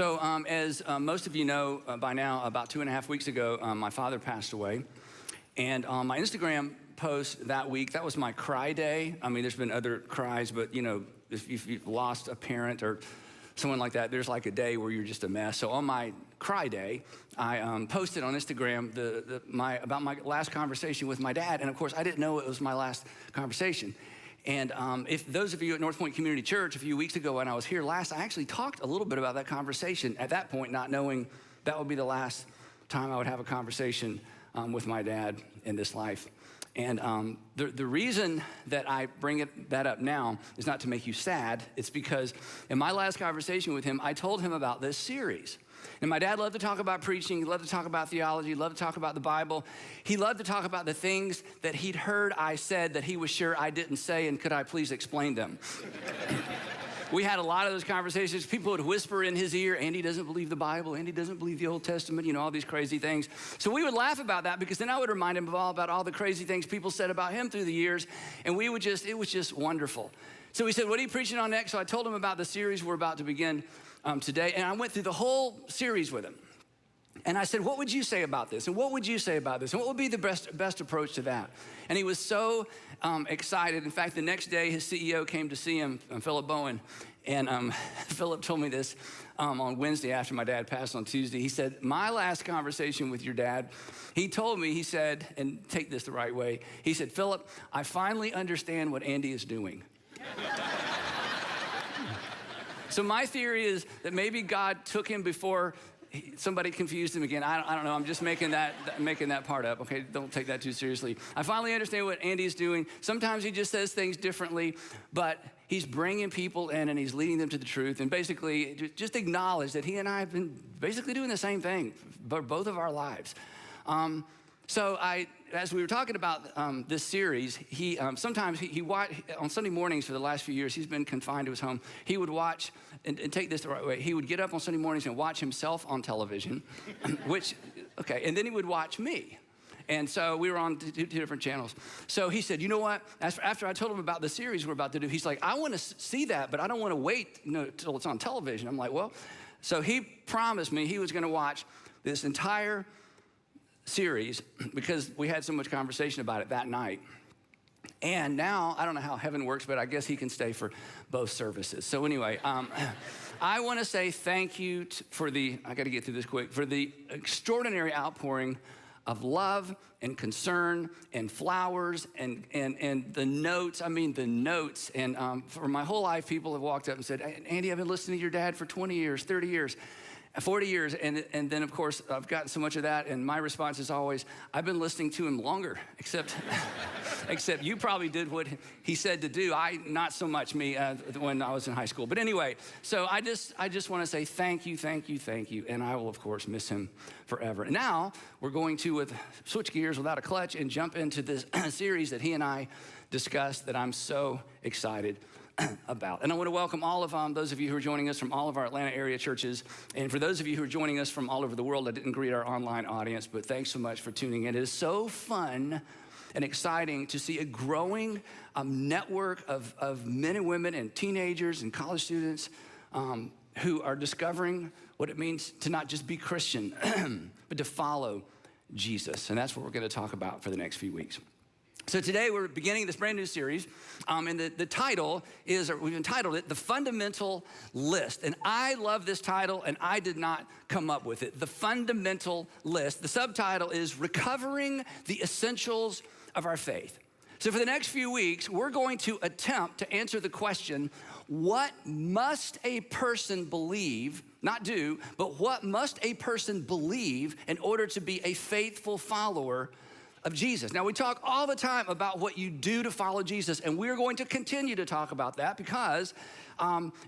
As most of you know by now, about 2.5 weeks ago, my father passed away. And on my Instagram post that week, that was my cry day. I mean, there's been other cries, but you know, if you've lost a parent or someone like that, there's like a day where you're just a mess. So on my cry day, I posted on Instagram about my last conversation with my dad. And of course, I didn't know it was my last conversation. And if those of you at North Point Community Church a few weeks ago when I was here last, I actually talked a little bit about that conversation at that point, not knowing that would be the last time I would have a conversation with my dad in this life. And the reason that I bring that up now is not to make you sad. It's because in my last conversation with him, I told him about this series. And my dad loved to talk about preaching. He loved to talk about theology. He loved to talk about the Bible. He loved to talk about the things that he'd heard I said that he was sure I didn't say, and could I please explain them? We had a lot of those conversations. People would whisper in his ear, Andy doesn't believe the Bible. Andy doesn't believe the Old Testament, you know, all these crazy things. So we would laugh about that because then I would remind him about all the crazy things people said about him through the years. And it was just wonderful. So he said, what are you preaching on next? So I told him about the series we're about to begin today. And I went through the whole series with him. And I said, what would you say about this? And what would you say about this? And what would be the best approach to that? And he was so excited. In fact, the next day, his CEO came to see him, Philip Bowen. And Philip told me this on Wednesday after my dad passed on Tuesday. He said, my last conversation with your dad, he told me, he said, and take this the right way, he said, Philip, I finally understand what Andy is doing. So my theory is that maybe God took him before somebody confused him again. I don't know. I'm just making that part up. Okay, don't take that too seriously. I finally understand what Andy's doing. Sometimes he just says things differently, but he's bringing people in and he's leading them to the truth. And basically, just acknowledge that he and I have been basically doing the same thing for both of our lives. As we were talking about this series, he sometimes on Sunday mornings for the last few years, he's been confined to his home. He would watch, and take this the right way, he would get up on Sunday mornings and watch himself on television, and then he would watch me. And so we were on two different channels. So he said, you know what? After I told him about the series we're about to do, he's like, I want to see that, but I don't want to wait till it's on television. I'm like, well, so he promised me he was going to watch this entire series because we had so much conversation about it that night. And now, I don't know how heaven works, but I guess he can stay for both services. So anyway, I want to say thank you for I got to get through this quick, for the extraordinary outpouring of love and concern and flowers and the notes. I mean, the notes. And for my whole life, people have walked up and said, Andy, I've been listening to your dad for 20 years, 30 years. 40 years, and then of course, I've gotten so much of that, and my response is always, I've been listening to him longer, except you probably did what he said to do. Not so much me when I was in high school. But anyway, so I just want to say thank you, and I will of course miss him forever. And now we're going to switch gears without a clutch and jump into this series that he and I discussed that I'm so excited about. And I want to welcome all of those of you who are joining us from all of our Atlanta area churches. And for those of you who are joining us from all over the world, I didn't greet our online audience, but thanks so much for tuning in. It is so fun and exciting to see a growing network of men and women and teenagers and college students who are discovering what it means to not just be Christian, but to follow Jesus. And that's what we're going to talk about for the next few weeks. So today we're beginning this brand new series, and the title is, or we've entitled it, The Fundamental List. And I love this title, and I did not come up with it. The Fundamental List. The subtitle is Recovering the Essentials of Our Faith. So for the next few weeks, we're going to attempt to answer the question, what must a person believe, not do, but what must a person believe in order to be a faithful follower of Jesus? Now, we talk all the time about what you do to follow Jesus, and we're going to continue to talk about that because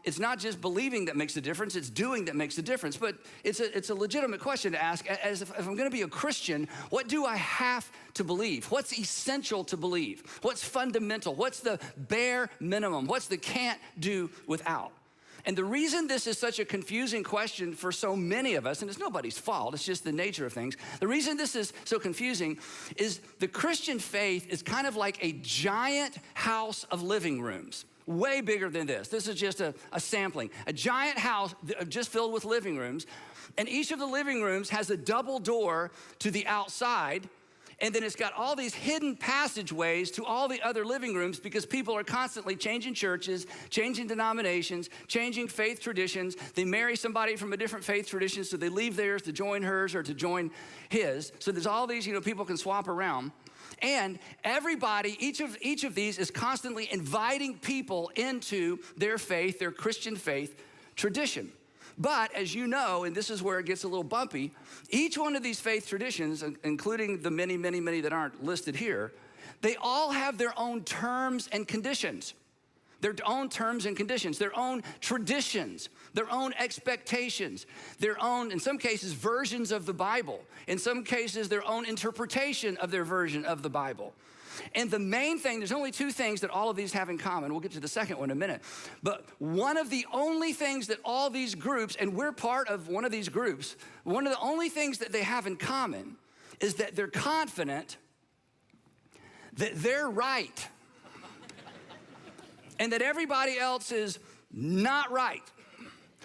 it's not just believing that makes a difference, it's doing that makes a difference. But it's a legitimate question to ask, as if I'm gonna be a Christian, what do I have to believe? What's essential to believe? What's fundamental? What's the bare minimum? What's the can't do without? And the reason this is such a confusing question for so many of us, and it's nobody's fault, it's just the nature of things. The reason this is so confusing is the Christian faith is kind of like a giant house of living rooms. way bigger than this. This is just a sampling. A giant house just filled with living rooms. And each of the living rooms has a double door to the outside. And then it's got all these hidden passageways to all the other living rooms because people are constantly changing churches, changing denominations, changing faith traditions. They marry somebody from a different faith tradition, so they leave theirs to join hers or to join his. So there's all these, people can swap around. And everybody, each of these is constantly inviting people into their faith, their Christian faith tradition. But as you know, and this is where it gets a little bumpy, each one of these faith traditions, including the many, many, many that aren't listed here, they all have their own terms and conditions. Their own terms and conditions, their own traditions, their own expectations, their own, in some cases, versions of the Bible. In some cases, their own interpretation of their version of the Bible. And the main thing, there's only two things that all of these have in common. We'll get to the second one in a minute. But one of the only things that all these groups, and we're part of one of these groups, one of the only things that they have in common is that they're confident that they're right. And that everybody else is not right,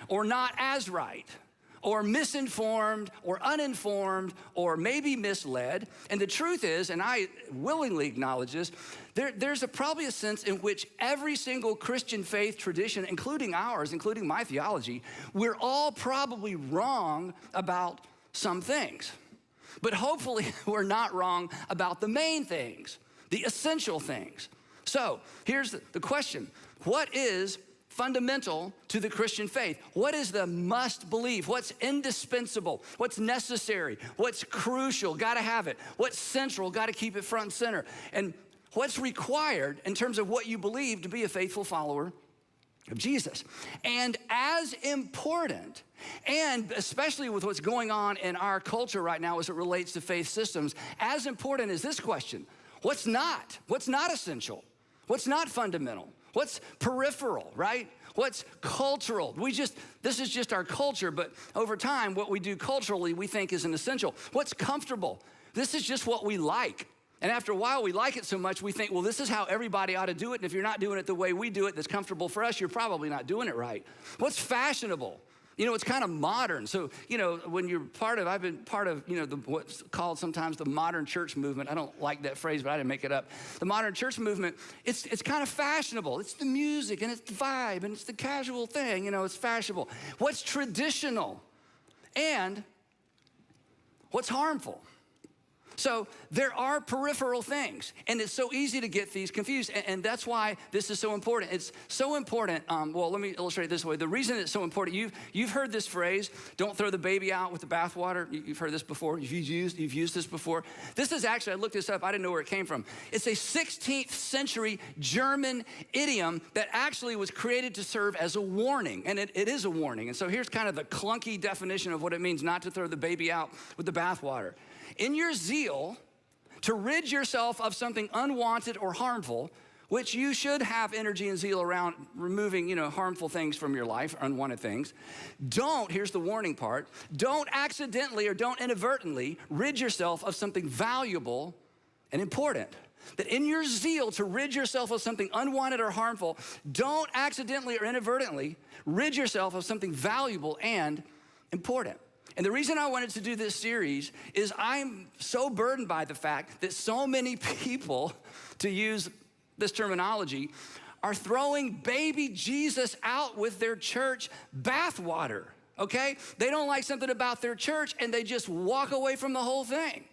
or not as right, or misinformed, or uninformed, or maybe misled. And the truth is, and I willingly acknowledge this, there's probably a sense in which every single Christian faith tradition, including ours, including my theology, we're all probably wrong about some things. But hopefully we're not wrong about the main things, the essential things. So here's the question. What is fundamental to the Christian faith? What is the must believe? What's indispensable? What's necessary? What's crucial? Gotta have it. What's central? Gotta keep it front and center. And what's required in terms of what you believe to be a faithful follower of Jesus? And as important, and especially with what's going on in our culture right now as it relates to faith systems, as important is this question. What's not? What's not essential? What's not fundamental? What's peripheral, right? What's cultural? This is just our culture, but over time, what we do culturally, we think is an essential. What's comfortable? This is just what we like. And after a while, we like it so much, we think, well, this is how everybody ought to do it. And if you're not doing it the way we do it, that's comfortable for us, you're probably not doing it right. What's fashionable? It's kind of modern. So, when you're I've been part of, what's called sometimes the modern church movement. I don't like that phrase, but I didn't make it up. The modern church movement, it's kind of fashionable. It's the music and it's the vibe and it's the casual thing, it's fashionable. What's traditional? And what's harmful? So there are peripheral things, and it's so easy to get these confused, and that's why this is so important. It's so important, well, let me illustrate it this way. The reason it's so important, you've heard this phrase, don't throw the baby out with the bathwater. You've heard this before, you've used this before. This is actually, I looked this up, I didn't know where it came from. It's a 16th century German idiom that actually was created to serve as a warning, and it is a warning. And so here's kind of the clunky definition of what it means not to throw the baby out with the bathwater. In your zeal to rid yourself of something unwanted or harmful, which you should have energy and zeal around removing, harmful things from your life, unwanted things, here's the warning part, don't accidentally or don't inadvertently rid yourself of something valuable and important. That in your zeal to rid yourself of something unwanted or harmful, don't accidentally or inadvertently rid yourself of something valuable and important. And the reason I wanted to do this series is I'm so burdened by the fact that so many people, to use this terminology, are throwing baby Jesus out with their church bathwater, okay? They don't like something about their church and they just walk away from the whole thing.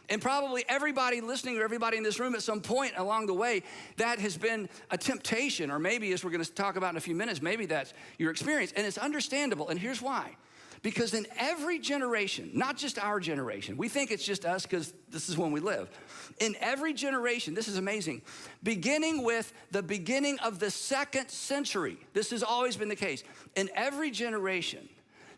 And probably everybody listening or everybody in this room at some point along the way, that has been a temptation, or maybe, as we're gonna talk about in a few minutes, maybe that's your experience. And it's understandable, and here's why. Because in every generation, not just our generation, we think it's just us because this is when we live. In every generation, this is amazing, beginning with the beginning of the 2nd century, this has always been the case. In every generation,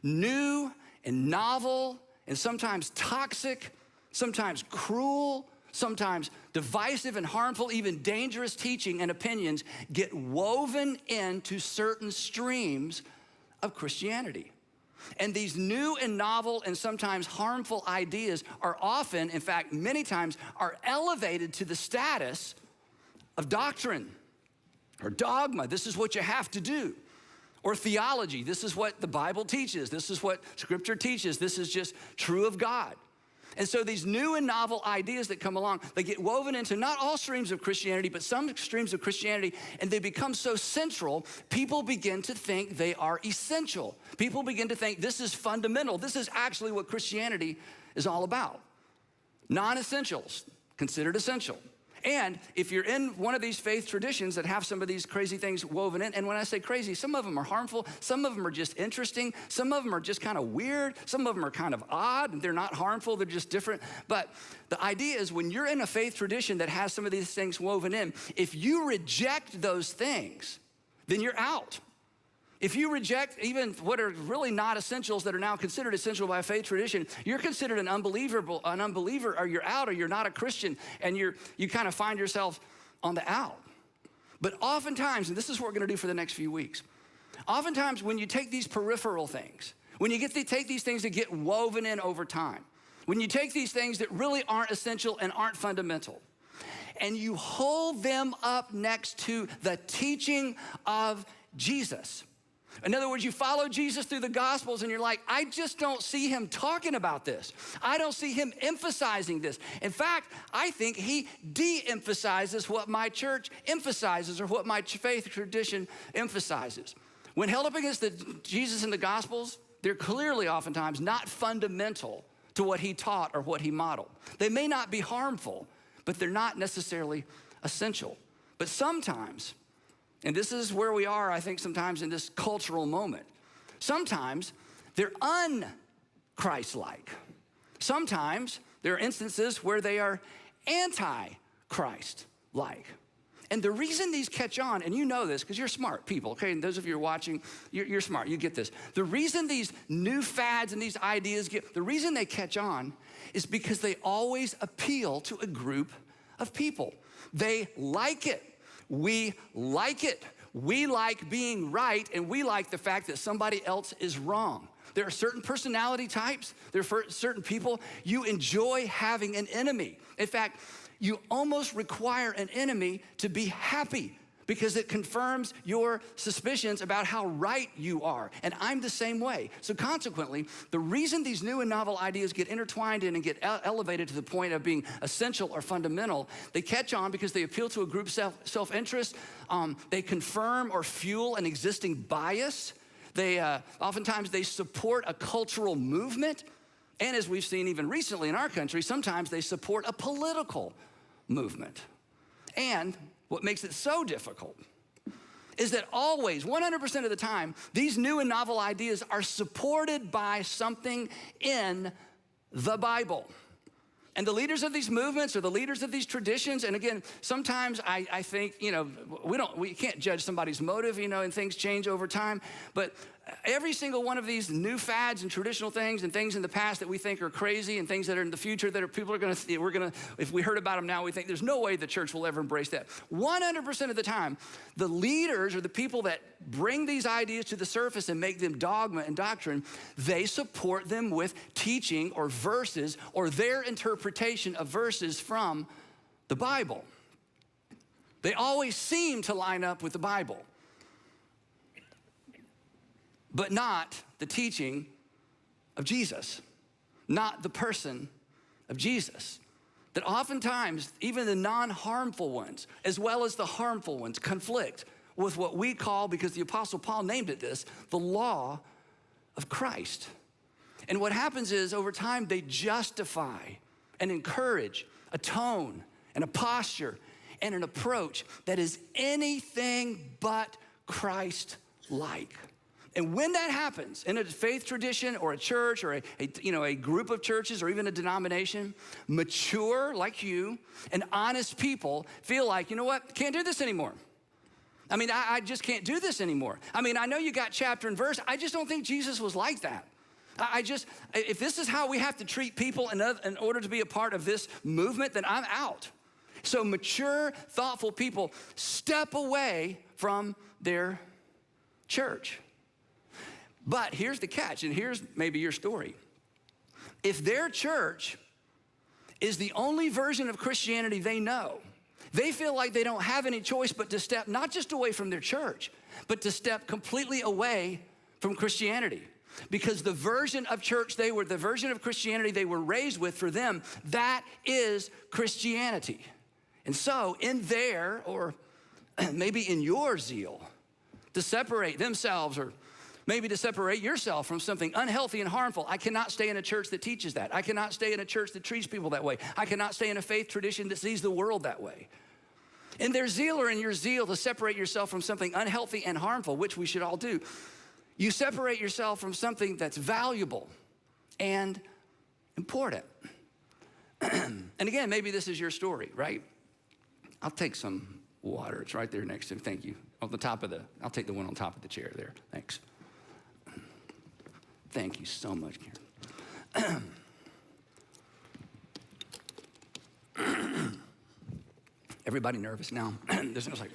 new and novel and sometimes toxic, sometimes cruel, sometimes divisive and harmful, even dangerous teaching and opinions get woven into certain streams of Christianity. And these new and novel and sometimes harmful ideas are often, in fact, many times, are elevated to the status of doctrine Or dogma, this is what you have to do. Or theology, this is what the Bible teaches. This is what Scripture teaches. This is just true of God. And so these new and novel ideas that come along, they get woven into not all streams of Christianity, but some streams of Christianity, and they become so central, people begin to think they are essential. People begin to think this is fundamental. This is actually what Christianity is all about. Non-essentials, considered essential. And if you're in one of these faith traditions that have some of these crazy things woven in, and when I say crazy, some of them are harmful, some of them are just interesting, some of them are just kind of weird, some of them are kind of odd, and they're not harmful, they're just different. But the idea is when you're in a faith tradition that has some of these things woven in, if you reject those things, then you're out. If you reject even what are really not essentials that are now considered essential by faith tradition, you're considered an unbeliever, or you're out, or you're not a Christian, and you kind of find yourself on the out. But oftentimes, and this is what we're gonna do for the next few weeks, oftentimes when you take these peripheral things, when you take these things that get woven in over time, when you take these things that really aren't essential and aren't fundamental, and you hold them up next to the teaching of Jesus. In other words, you follow Jesus through the Gospels and you're like, I just don't see him talking about this. I don't see him emphasizing this. In fact, I think he de-emphasizes what my church emphasizes or what my faith tradition emphasizes. When held up against Jesus in the Gospels, they're clearly oftentimes not fundamental to what he taught or what he modeled. They may not be harmful, but they're not necessarily essential. But sometimes, and this is where we are, I think, sometimes in this cultural moment. Sometimes they're un-Christ-like. Sometimes there are instances where they are anti-Christ-like. And the reason these catch on, and you know this because you're smart people, okay? And those of you who are watching, you're smart, you get this. The reason these new fads and these ideas the reason they catch on is because they always appeal to a group of people. They like it. We like it. We like being right, and we like the fact that somebody else is wrong. There are certain personality types. There are certain people you enjoy having an enemy. In fact, you almost require an enemy to be happy because it confirms your suspicions about how right you are. And I'm the same way. So consequently, the reason these new and novel ideas get intertwined in and get elevated to the point of being essential or fundamental, they catch on because they appeal to a group self-interest. They confirm or fuel an existing bias. Oftentimes they support a cultural movement. And as we've seen even recently in our country, sometimes they support a political movement. And what makes it so difficult is that always, 100% of the time, these new and novel ideas are supported by something in the Bible. And the leaders of these movements or the leaders of these traditions, and again, sometimes I think, we can't judge somebody's motive, and things change over time, but every single one of these new fads and traditional things and things in the past that we think are crazy and things that are in the future that people are if we heard about them now, we think there's no way the church will ever embrace that. 100% of the time, the leaders or the people that bring these ideas to the surface and make them dogma and doctrine, they support them with teaching or verses or their interpretation of verses from the Bible. They always seem to line up with the Bible, but not the teaching of Jesus, not the person of Jesus. That oftentimes, even the non-harmful ones, as well as the harmful ones, conflict with what we call, because the Apostle Paul named it this, the law of Christ. And what happens is, over time, they justify and encourage a tone and a posture and an approach that is anything but Christ-like. And when that happens in a faith tradition or a church or a group of churches or even a denomination, mature like you and honest people feel like, you know what, can't do this anymore. I just can't do this anymore. I know you got chapter and verse. I just don't think Jesus was like that. If this is how we have to treat people in order to be a part of this movement, then I'm out. So mature, thoughtful people step away from their church. But here's the catch, and here's maybe your story. If their church is the only version of Christianity they know, They feel like they don't have any choice but to step not just away from their church, but to step completely away from Christianity. Because the version of church the version of Christianity they were raised with, for them, that is Christianity. And so in their, or maybe in your zeal, to separate themselves, or maybe to separate yourself from something unhealthy and harmful. I cannot stay in a church that teaches that. I cannot stay in a church that treats people that way. I cannot stay in a faith tradition that sees the world that way. In their zeal, or in your zeal to separate yourself from something unhealthy and harmful, which we should all do, you separate yourself from something that's valuable and important. And again, maybe this is your story, right? I'll take some water. It's right there next to me. Thank you. I'll take the one on top of the chair there. Thanks. Thank you so much, Karen. Everybody nervous now? There's no like.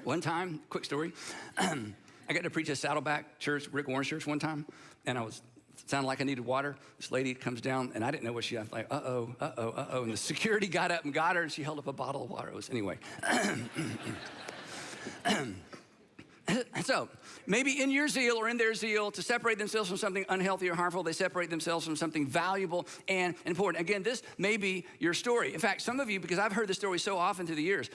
One time, quick story. I got to preach at Saddleback Church, Rick Warren's church one time, and sounded like I needed water. This lady comes down, and I didn't know what I was like, uh-oh. And the security got up and got her, and she held up a bottle of water. Anyway. So maybe in your zeal or in their zeal to separate themselves from something unhealthy or harmful, they separate themselves from something valuable and important. Again, this may be your story. In fact, some of you, because I've heard this story so often through the years,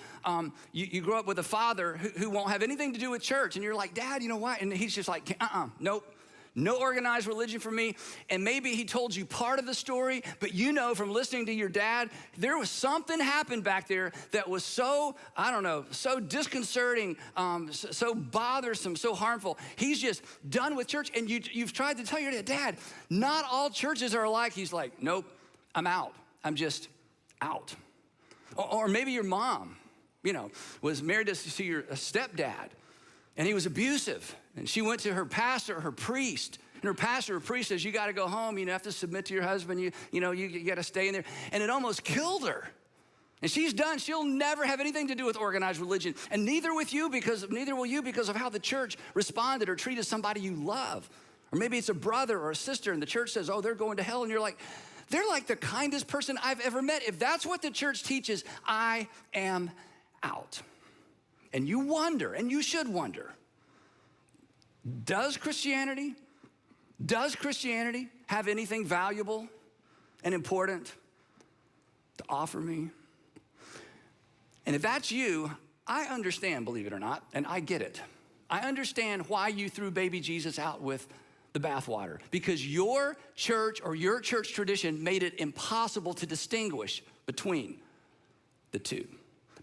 you grow up with a father who won't have anything to do with church, and you're like, Dad, you know what? And he's just like, nope. No organized religion for me. And maybe he told you part of the story, but you know from listening to your dad, there was something happened back there that was so, so disconcerting, so bothersome, so harmful. He's just done with church. And you've tried to tell your dad, not all churches are alike. He's like, nope, I'm out. I'm just out. Or maybe your mom, was married to your stepdad, and he was abusive. And she went to her pastor, her priest, and her pastor or priest says, you got to go home. You have to submit to your husband. You got to stay in there. And it almost killed her. And she's done. She'll never have anything to do with organized religion. And neither will you because of how the church responded or treated somebody you love. Or maybe it's a brother or a sister, and the church says, oh, they're going to hell. And you're like, they're like the kindest person I've ever met. If that's what the church teaches, I am out. And you wonder, and you should wonder, Does Christianity have anything valuable and important to offer me? And if that's you, I understand, believe it or not, and I get it. I understand why you threw baby Jesus out with the bathwater, because your church or your church tradition made it impossible to distinguish between the two.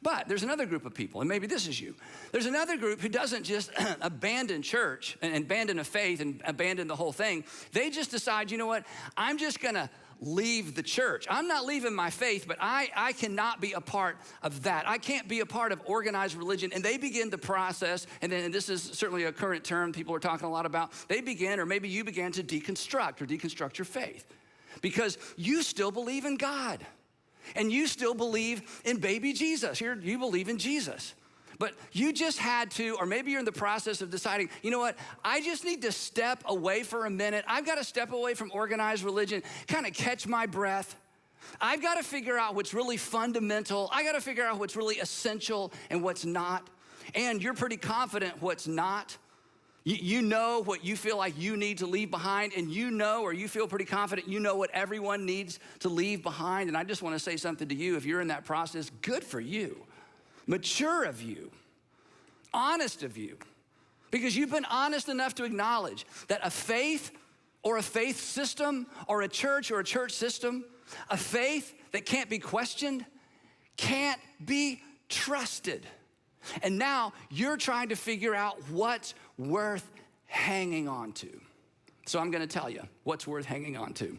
But there's another group of people, and maybe this is you. There's another group who doesn't just abandon church and abandon a faith and abandon the whole thing. They just decide, you know what? I'm just gonna leave the church. I'm not leaving my faith, but I cannot be a part of that. I can't be a part of organized religion. And they begin the process, and this is certainly a current term people are talking a lot about. They begin, or maybe you began to deconstruct your faith, because you still believe in God. And you still believe in baby Jesus. You believe in Jesus. But you just had to, or maybe you're in the process of deciding, you know what? I just need to step away for a minute. I've got to step away from organized religion, kind of catch my breath. I've got to figure out what's really fundamental. I got to figure out what's really essential and what's not. And you're pretty confident what's not. You know what you feel like you need to leave behind, and you feel pretty confident you know what everyone needs to leave behind. And I just want to say something to you. If you're in that process, good for you. Mature of you. Honest of you. Because you've been honest enough to acknowledge that a faith or a faith system or a church system, a faith that can't be questioned, can't be trusted. And now you're trying to figure out what's worth hanging on to. So I'm gonna tell you what's worth hanging on to.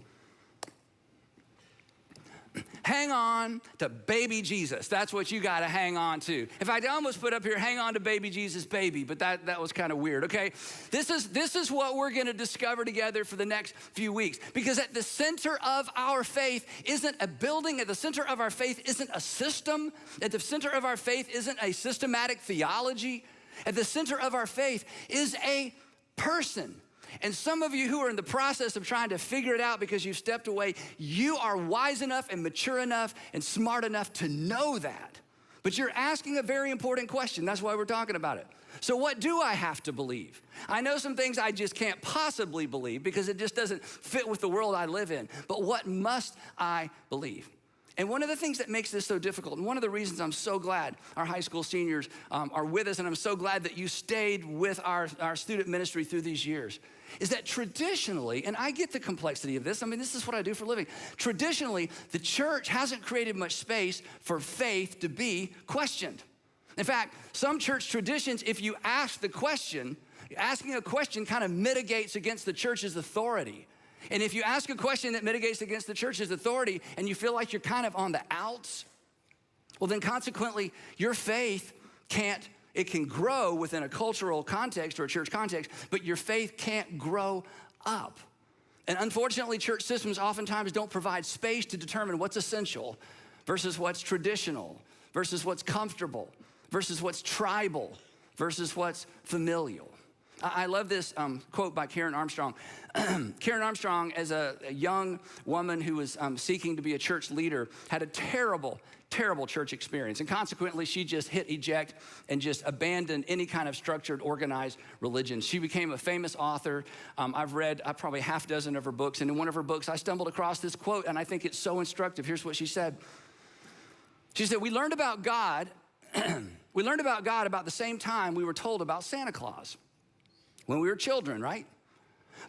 Hang on to baby Jesus. That's what you gotta hang on to. In fact, I almost put up here, hang on to baby Jesus, baby, but that was kind of weird, okay? This is what we're gonna discover together for the next few weeks, because at the center of our faith isn't a building, at the center of our faith isn't a system, at the center of our faith isn't a systematic theology, at the center of our faith is a person. And some of you who are in the process of trying to figure it out because you've stepped away, you are wise enough and mature enough and smart enough to know that. But you're asking a very important question. That's why we're talking about it. So what do I have to believe? I know some things I just can't possibly believe because it just doesn't fit with the world I live in. But what must I believe? And one of the things that makes this so difficult, and one of the reasons I'm so glad our high school seniors are with us, and I'm so glad that you stayed with our student ministry through these years, is that traditionally, and I get the complexity of this, I mean, this is what I do for a living. Traditionally, the church hasn't created much space for faith to be questioned. In fact, some church traditions, if you ask the question, asking a question kind of mitigates against the church's authority. And if you ask a question that mitigates against the church's authority and you feel like you're kind of on the outs, well, then consequently, your faith it can grow within a cultural context or a church context, but your faith can't grow up. And unfortunately, church systems oftentimes don't provide space to determine what's essential versus what's traditional, versus what's comfortable, versus what's tribal, versus what's familial. I love this quote by Karen Armstrong. Karen Armstrong, as a young woman who was seeking to be a church leader, had a terrible church experience. And consequently, she just hit eject and just abandoned any kind of structured, organized religion. She became a famous author. I've read probably half a dozen of her books. And in one of her books, I stumbled across this quote, and I think it's so instructive. Here's what she said. She said, we learned about God about the same time we were told about Santa Claus. When we were children, right?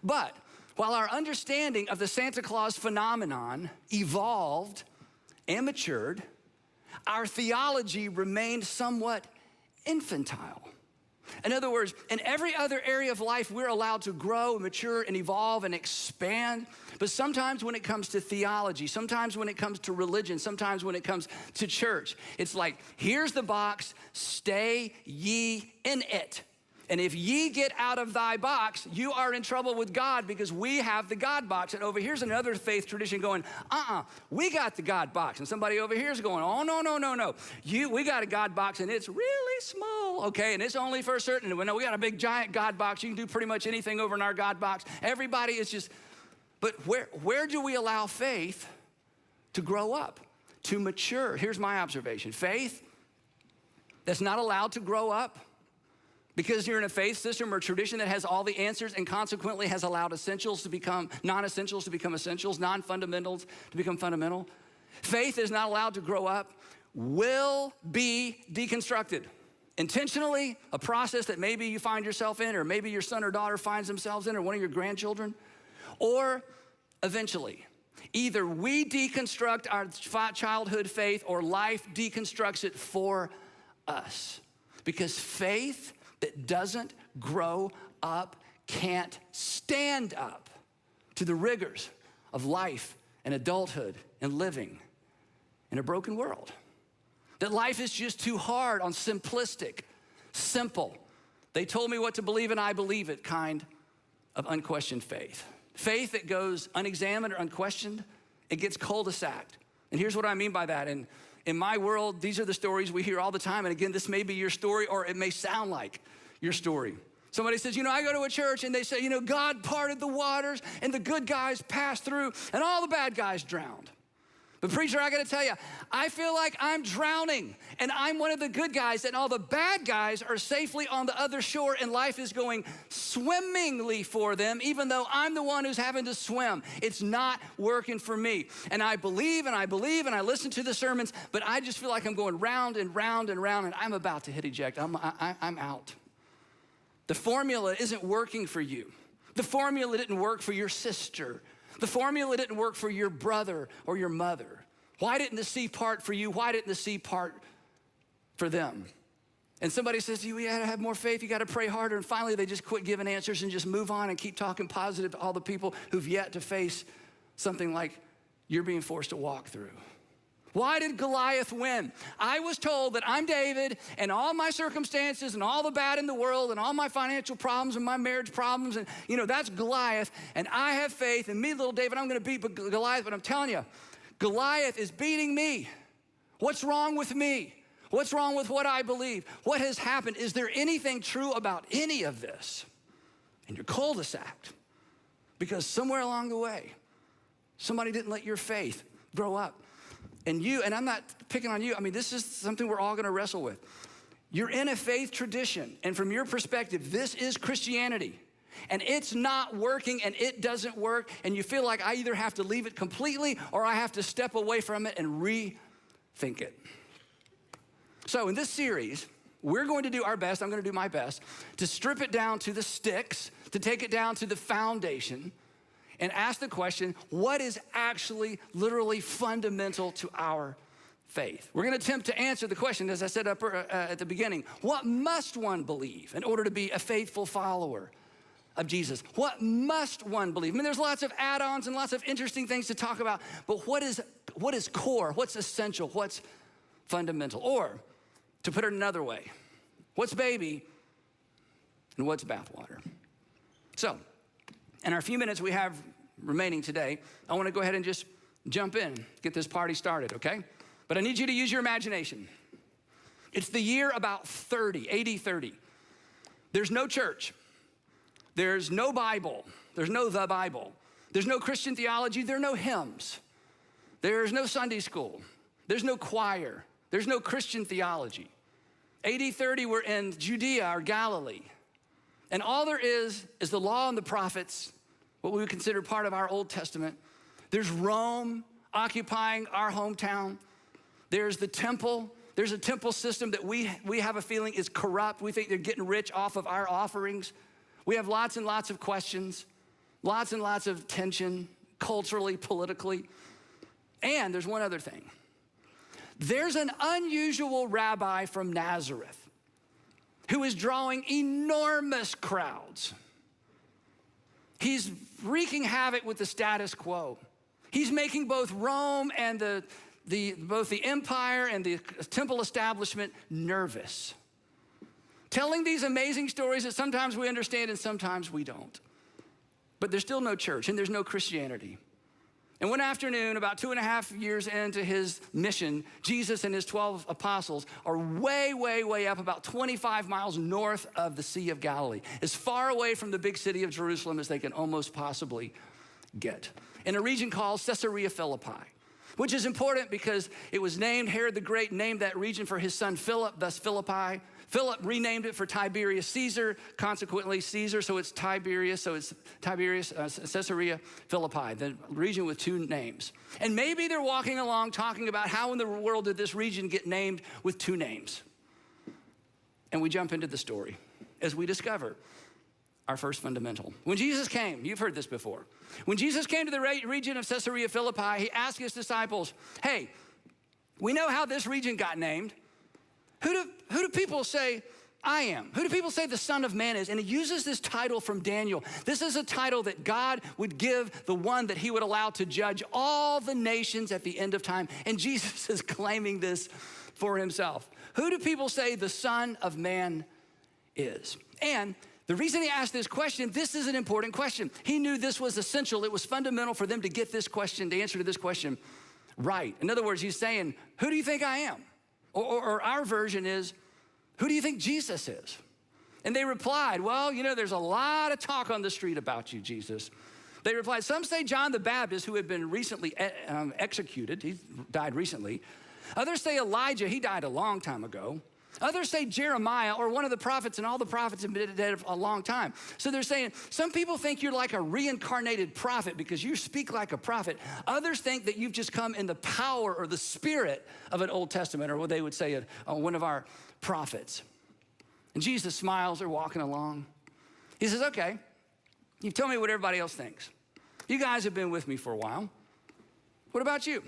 But while our understanding of the Santa Claus phenomenon evolved and matured, our theology remained somewhat infantile. In other words, in every other area of life, we're allowed to grow, mature, and evolve and expand. But sometimes when it comes to theology, sometimes when it comes to religion, sometimes when it comes to church, it's like, here's the box, stay ye in it. And if ye get out of thy box, you are in trouble with God because we have the God box. And over here's another faith tradition going, we got the God box. And somebody over here is going, oh, no. We got a God box and it's really small, okay? And it's only for a certain, we got a big giant God box. You can do pretty much anything over in our God box. Everybody is just, but where do we allow faith to grow up, to mature? Here's my observation. Faith that's not allowed to grow up because you're in a faith system or tradition that has all the answers and consequently has allowed essentials to become non-essentials, to become essentials, non-fundamentals to become fundamental. Faith is not allowed to grow up, will be deconstructed. Intentionally, a process that maybe you find yourself in, or maybe your son or daughter finds themselves in, or one of your grandchildren, or eventually. Either we deconstruct our childhood faith or life deconstructs it for us. Because faith that doesn't grow up can't stand up to the rigors of life and adulthood and living in a broken world. That life is just too hard on simplistic, simple, they told me what to believe and I believe it kind of unquestioned faith. Faith that goes unexamined or unquestioned, it gets cul-de-saced. And here's what I mean by that. And in my world, these are the stories we hear all the time. And again, this may be your story or it may sound like your story. Somebody says, I go to a church and they say, God parted the waters and the good guys passed through and all the bad guys drowned. But preacher, I gotta tell you, I feel like I'm drowning and I'm one of the good guys and all the bad guys are safely on the other shore and life is going swimmingly for them, even though I'm the one who's having to swim. It's not working for me. And I believe and I listen to the sermons, but I just feel like I'm going round and round and round and I'm about to hit eject. I'm out. The formula isn't working for you. The formula didn't work for your sister. The formula didn't work for your brother or your mother. Why didn't the C part for you? Why didn't the C part for them? And somebody says, you gotta have more faith, you gotta pray harder. And finally, they just quit giving answers and just move on and keep talking positive to all the people who've yet to face something like you're being forced to walk through. Why did Goliath win? I was told that I'm David and all my circumstances and all the bad in the world and all my financial problems and my marriage problems and that's Goliath and I have faith and me, little David, I'm gonna beat Goliath, but I'm telling you, Goliath is beating me. What's wrong with me? What's wrong with what I believe? What has happened? Is there anything true about any of this? and you're cul-de-saced because somewhere along the way, somebody didn't let your faith grow up. And I'm not picking on you. I mean, this is something we're all gonna wrestle with. You're in a faith tradition, and from your perspective, this is Christianity. And it's not working, and it doesn't work, and you feel like I either have to leave it completely or I have to step away from it and rethink it. So in this series, we're going to do our best, I'm gonna do my best, to strip it down to the sticks, to take it down to the foundation, and ask the question, what is actually literally fundamental to our faith? We're gonna attempt to answer the question, as I said up at the beginning, what must one believe in order to be a faithful follower of Jesus? What must one believe? I mean, there's lots of add-ons and lots of interesting things to talk about, but what is core? What's essential? What's fundamental? Or, to put it another way, what's baby and what's bathwater? So, in our few minutes we have remaining today, I wanna go ahead and just jump in, get this party started, okay? But I need you to use your imagination. It's the year about 30, AD 30. There's no church. There's no Bible. There's no the Bible. There's no Christian theology. There are no hymns. There's no Sunday school. There's no choir. There's no Christian theology. AD 30, we're in Judea or Galilee. And all there is the law and the prophets, what we would consider part of our Old Testament. There's Rome occupying our hometown. There's the temple. There's a temple system that we have a feeling is corrupt. We think they're getting rich off of our offerings. We have lots and lots of questions, lots and lots of tension, culturally, politically. And there's one other thing. There's an unusual rabbi from Nazareth who is drawing enormous crowds. He's wreaking havoc with the status quo. He's making both Rome and both the empire and the temple establishment nervous. Telling these amazing stories that sometimes we understand and sometimes we don't. But there's still no church and there's no Christianity. And one afternoon, about 2.5 years into his mission, Jesus and his 12 apostles are way, way, way up about 25 miles north of the Sea of Galilee, as far away from the big city of Jerusalem as they can almost possibly get, in a region called Caesarea Philippi, which is important because it was named, Herod the Great named that region for his son Philip, thus Philippi. Philip renamed it for Tiberius Caesar, consequently Caesar, so it's Tiberius, Caesarea Philippi, the region with two names. And maybe they're walking along talking about how in the world did this region get named with two names? And we jump into the story as we discover our first fundamental. When Jesus came, you've heard this before. When Jesus came to the region of Caesarea Philippi, he asked his disciples, hey, we know how this region got named. Who do people say I am? Who do people say the Son of Man is? And he uses this title from Daniel. This is a title that God would give the one that he would allow to judge all the nations at the end of time. And Jesus is claiming this for himself. Who do people say the Son of Man is? And the reason he asked this question, this is an important question. He knew this was essential. It was fundamental for them to get this question, the answer to this question right. In other words, he's saying, who do you think I am? Or our version is, who do you think Jesus is? And they replied, well, you know, there's a lot of talk on the street about you, Jesus. They replied, some say John the Baptist, who had been recently executed. He died recently. Others say Elijah, he died a long time ago. Others say Jeremiah or one of the prophets, and all the prophets have been dead a long time. So they're saying, some people think you're like a reincarnated prophet because you speak like a prophet. Others think that you've just come in the power or the spirit of an Old Testament, or what they would say one of our prophets. And Jesus smiles, they're walking along. He says, okay, you tell me what everybody else thinks. You guys have been with me for a while. What about you?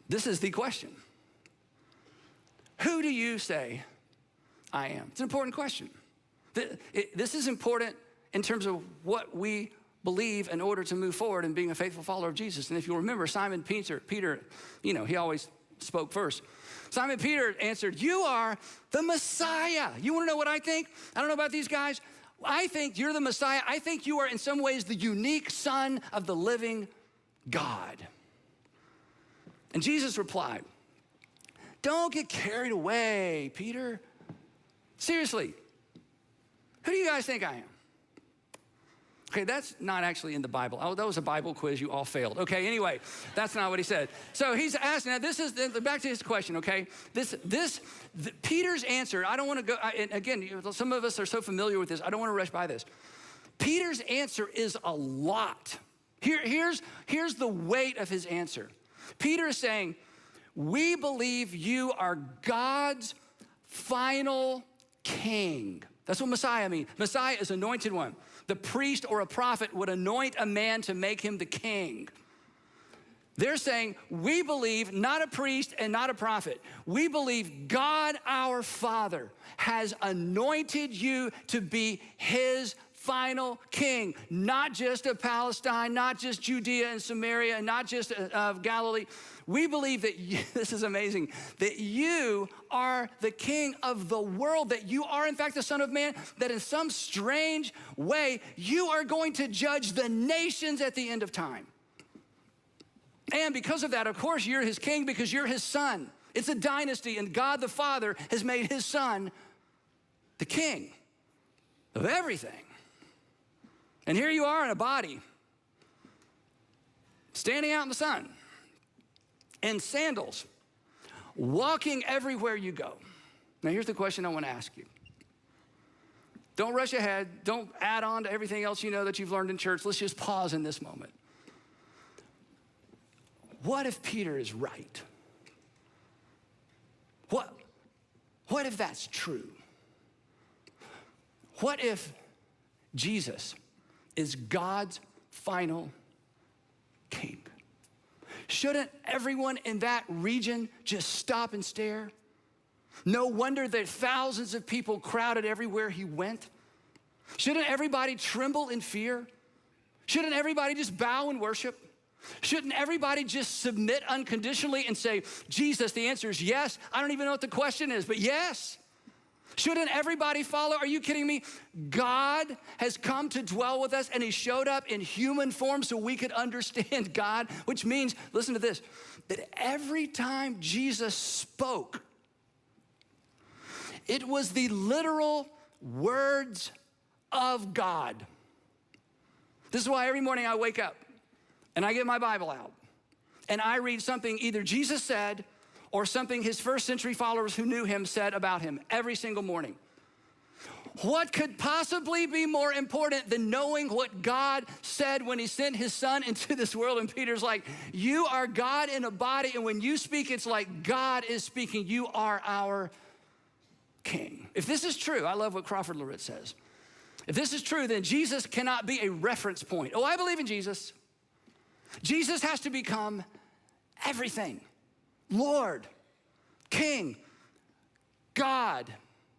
This is the question. Who do you say I am? It's an important question. This is important in terms of what we believe in order to move forward in being a faithful follower of Jesus. And if you'll remember, Simon Peter, you know, he always spoke first. Simon Peter answered, you are the Messiah. You wanna know what I think? I don't know about these guys. I think you're the Messiah. I think you are in some ways the unique Son of the living God. And Jesus replied, don't get carried away, Peter. Seriously, Who do you guys think I am? Okay, that's not actually in the Bible. Oh, that was a Bible quiz. You all failed. Okay, anyway, that's not what he said. So he's asking, now this is, back to his question, okay? Peter's answer, I don't want to go, and again, some of us are so familiar with this, I don't want to rush by this. Peter's answer is a lot. Here's the weight of his answer. Peter is saying, we believe you are God's final king. That's what Messiah means. Messiah is anointed one. The priest or a prophet would anoint a man to make him the king. They're saying, we believe, not a priest and not a prophet, we believe God our Father has anointed you to be his final king, not just of Palestine, not just Judea and Samaria, and not just of Galilee. We believe that this is amazing, that you are the king of the world, that you are in fact the Son of Man, that in some strange way, you are going to judge the nations at the end of time. And because of that, of course, you're his king because you're his son. It's a dynasty, and God the Father has made his son the king of everything. And here you are in a body, standing out in the sun, in sandals, walking everywhere you go. Now here's the question I want to ask you. Don't rush ahead. Don't add on to everything else you know that you've learned in church. Let's just pause in this moment. What if Peter is right? What if that's true? What if Jesus is God's final king? Shouldn't everyone in that region just stop and stare? No wonder that thousands of people crowded everywhere he went. Shouldn't everybody tremble in fear? Shouldn't everybody just bow and worship? Shouldn't everybody just submit unconditionally and say, Jesus, the answer is yes? I don't even know what the question is, but yes. Shouldn't everybody follow? Are you kidding me? God has come to dwell with us, and he showed up in human form so we could understand God, which means, listen to this, that every time Jesus spoke, it was the literal words of God. This is why every morning I wake up and I get my Bible out and I read something either Jesus said or something his first century followers who knew him said about him every single morning. What could possibly be more important than knowing what God said when he sent his son into this world? And Peter's like, you are God in a body, and when you speak, it's like God is speaking. You are our king. If this is true, I love what Crawford Loritz says. If this is true, then Jesus cannot be a reference point. Oh, I believe in Jesus. Jesus has to become everything. Lord, King, God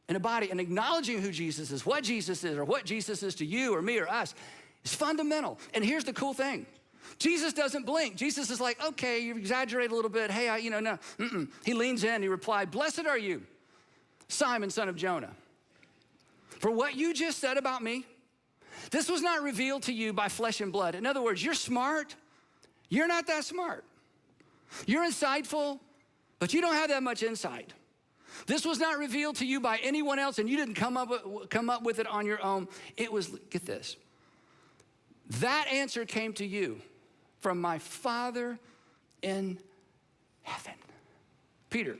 in a body, and acknowledging who Jesus is, what Jesus is, or what Jesus is to you or me or us is fundamental. And here's the cool thing. Jesus doesn't blink. Jesus is like, okay, you exaggerate a little bit. Hey, no. He leans in, he replied, blessed are you, Simon, son of Jonah. For what you just said about me, this was not revealed to you by flesh and blood. In other words, you're smart. You're not that smart. You're insightful, but you don't have that much insight. This was not revealed to you by anyone else, and you didn't come up with it on your own. It was, get this, that answer came to you from my Father in heaven. Peter,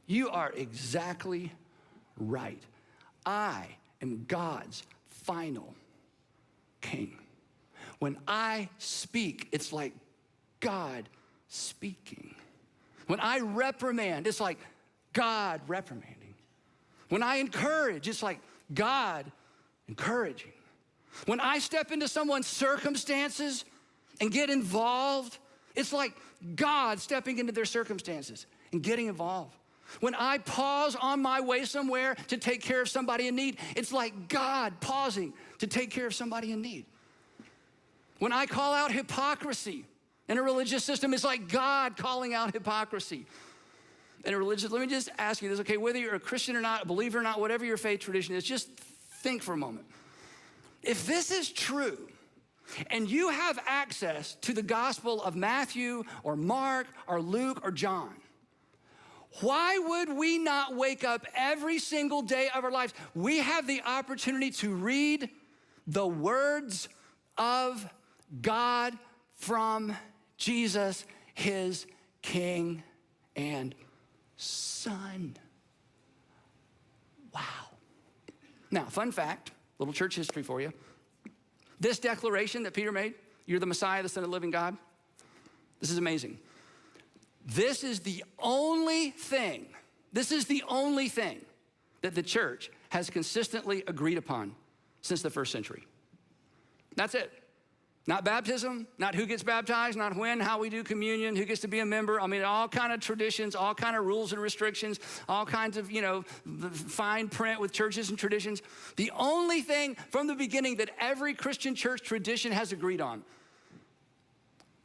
you are exactly right. I am God's final king. When I speak, it's like God speaking. When I reprimand, it's like God reprimanding. When I encourage, it's like God encouraging. When I step into someone's circumstances and get involved, it's like God stepping into their circumstances and getting involved. When I pause on my way somewhere to take care of somebody in need, it's like God pausing to take care of somebody in need. When I call out hypocrisy in a religious system, it's like God calling out hypocrisy in a religious. Let me just ask you this, okay? Whether you're a Christian or not, a believer or not, whatever your faith tradition is, just think for a moment. If this is true, and you have access to the gospel of Matthew or Mark or Luke or John, Why would we not wake up every single day of our lives? We have the opportunity to read the words of God from Jesus, his King and Son. Wow. Now, fun fact, little church history for you. This declaration that Peter made, you're the Messiah, the Son of the living God, this is amazing. This is the only thing that the church has consistently agreed upon since the first century. That's it. Not baptism, not who gets baptized, not when, how we do communion, who gets to be a member. I mean, all kind of traditions, all kind of rules and restrictions, all kinds of, fine print with churches and traditions. The only thing from the beginning that every Christian church tradition has agreed on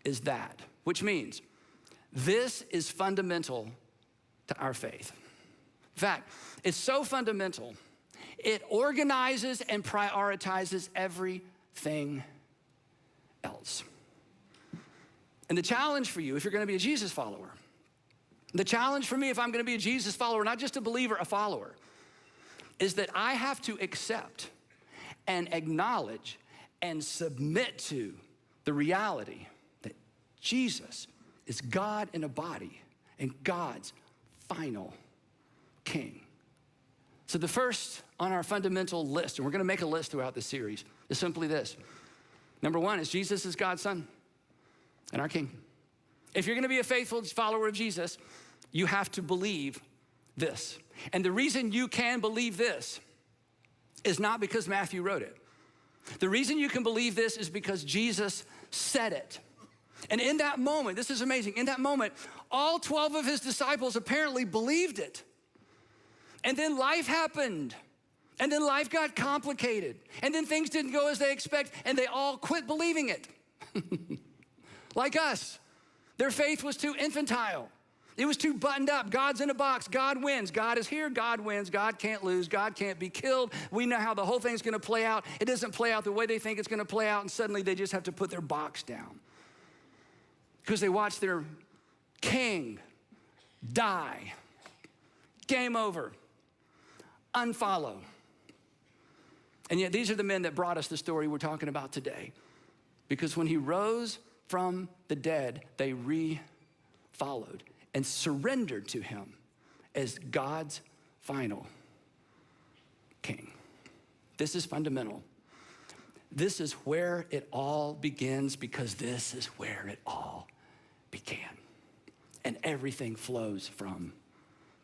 is that, which means this is fundamental to our faith. In fact, it's so fundamental, it organizes and prioritizes everything else. And the challenge for you, if you're gonna be a Jesus follower, the challenge for me if I'm gonna be a Jesus follower, not just a believer, a follower, is that I have to accept and acknowledge and submit to the reality that Jesus is God in a body and God's final King. So the first on our fundamental list, and we're gonna make a list throughout this series, is simply this. Number one is Jesus is God's Son and our King. If you're gonna be a faithful follower of Jesus, you have to believe this. And the reason you can believe this is not because Matthew wrote it. The reason you can believe this is because Jesus said it. And in that moment, this is amazing, in that moment, all 12 of his disciples apparently believed it. And then life happened. And then life got complicated. And then things didn't go as they expect, and they all quit believing it. Like us. Their faith was too infantile. It was too buttoned up. God's in a box. God wins. God is here. God wins. God can't lose. God can't be killed. We know how the whole thing's gonna play out. It doesn't play out the way they think it's gonna play out, and suddenly they just have to put their box down. Because they watched their king die. Game over. Unfollow. And yet these are the men that brought us the story we're talking about today. Because when he rose from the dead, they followed and surrendered to him as God's final King. This is fundamental. This is where it all begins, because this is where it all began. And everything flows from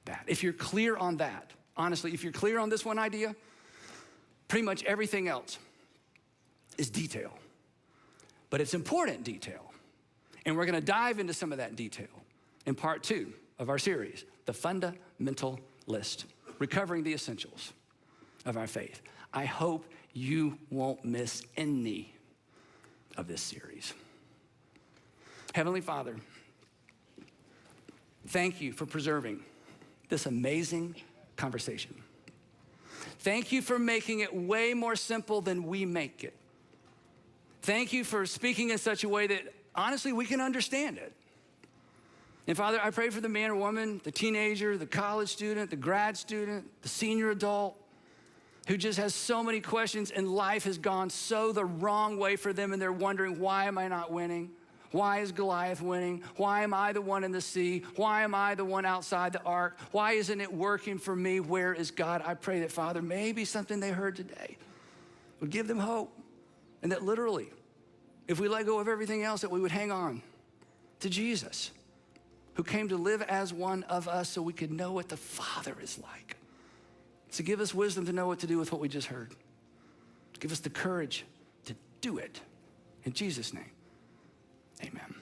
that. If you're clear on that, honestly, if you're clear on this one idea, pretty much everything else is detail. But it's important detail. And we're gonna dive into some of that detail in part 2 of our series, The Fundamental List, Recovering the Essentials of Our Faith. I hope you won't miss any of this series. Heavenly Father, thank you for preserving this amazing conversation. Thank you for making it way more simple than we make it. Thank you for speaking in such a way that, honestly, we can understand it. And Father, I pray for the man or woman, the teenager, the college student, the grad student, the senior adult, who just has so many questions and life has gone so the wrong way for them, and they're wondering, why am I not winning? Why is Goliath winning? Why am I the one in the sea? Why am I the one outside the ark? Why isn't it working for me? Where is God? I pray that, Father, maybe something they heard today would give them hope. And that literally, if we let go of everything else, that we would hang on to Jesus, who came to live as one of us so we could know what the Father is like. So give us wisdom to know what to do with what we just heard. Give us the courage to do it. In Jesus' name, amen.